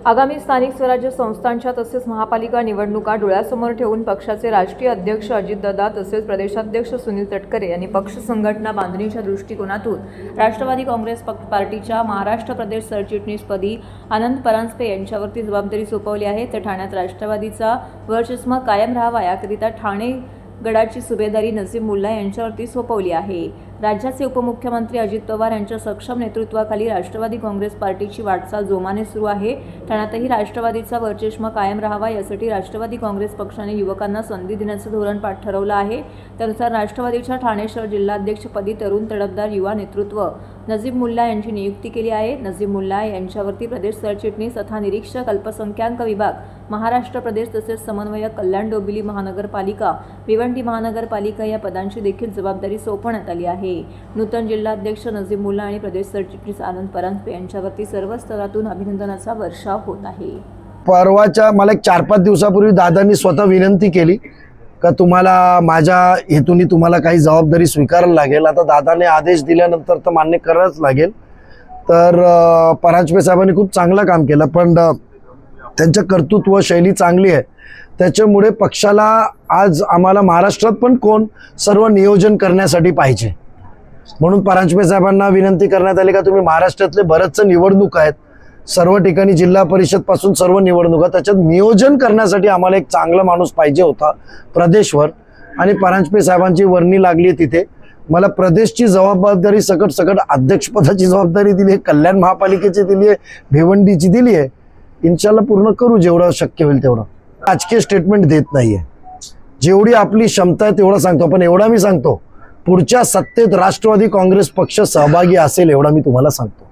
आगामी स्थानिक स्वराज्य संस्थांच्या तसेच महापालिका निवडणुका डोळ्यासमोर ठेवून पक्षाचे राष्ट्रीय अध्यक्ष अजितदादा तसेच प्रदेशाध्यक्ष सुनील तटकरे यांनी पक्ष संघटना बांधणीच्या दृष्टिकोनातून राष्ट्रवादी काँग्रेस पक्षाच्या महाराष्ट्र प्रदेश सरचिटणीसपदी आनंद परांजपे यांच्यावरती जबाबदारी सोपवली आहे। तर ठाण्यात राष्ट्रवादीचा वर्चस्व कायम राहावा याकरिता ठाणे गडाची सुभेदारी नजीम मुल्ला यांच्यावरती सोपवली आहे। राज्याचे उपमुख्यमंत्री अजित पवार यांच्या सक्षम नेतृत्वाखाली राष्ट्रवादी काँग्रेस पार्टीची वाटचाल जोमाने सुरू आहे। ठाण्यातही राष्ट्रवादीचा वर्चस्व कायम राहावा यासाठी राष्ट्रवादी काँग्रेस पक्षाने युवकांना संधी देण्याचं धोरण ठरवलं आहे। त्यानुसार राष्ट्रवादीच्या ठाणे शहर जिल्हाध्यक्षपदी तरुण तडफदार युवा नेतृत्व नजीम मुल्ला यांची नियुक्ती केली आहे। नजीम मुल्ला यांच्यावरती प्रदेश सरचिटणीस तथा निरीक्षक अल्पसंख्याक विभाग महाराष्ट्र प्रदेश तसेच समन्वयक कल्याण डोंबिवली महानगरपालिका भिवंडी महानगरपालिका या पदांची देखील जबाबदारी सोपवण्यात आली आहे। नूतन जिल्हाध्यक्ष नजीम मुल्ला आणि प्रदेश सरचिटणीस आनंद परांजपे यांच्यावरती सर्व स्तरातून अभिनंदनाचा वर्षाव होत आहे। परवाच्या मला 4-5 दिवसापूर्वी दादांनी स्वतः विनंती केली का तुम्हाला माझ्या हेतून तुम्हाला काही जबाबदारी स्वीकारायला लागेल। आता दादाने आदेश दिल्यानंतर तर मान्य करायलाच लागेल। तर परांजपे साहेबांनी खूप चांगलं काम केलं, पण त्यांचं कर्तृत्व शैली चांगली आहे, त्याच्यामुळे पक्षाला आज आम्हाला महाराष्ट्रात पण कोण सर्व नियोजन करण्यासाठी पाहिजे, म्हणून परांजपे साहेबांना विनंती करण्यात आली का तुम्ही महाराष्ट्रातले बरेचसे निवडणूक आहेत, सर्व ठिकाणी जिल्हा परिषद पासून सर्व निवडणुका, त्याच्यात नियोजन करण्यासाठी आम्हाला एक चांगला माणूस पाहिजे होता प्रदेशवर, आणि परांजपे साहेबांची वर्णी लागली तिथे। मला प्रदेशची जबाबदारी सकट अध्यक्षपदाची जबाबदारी दिली आहे, कल्याण महापालिकेची दिली आहे, भिवंडीची दिली आहे। इन्शाल्लाह पूर्ण करू जेवढं शक्य होईल तेवढं। राजकीय स्टेटमेंट देत नाहीये, जेवढी आपली क्षमता आहे तेवढं सांगतो। पण एवढा मी सांगतो, पुढच्या सत्तेत राष्ट्रवादी काँग्रेस पक्ष सहभागी असेल एवढा मी तुम्हाला सांगतो।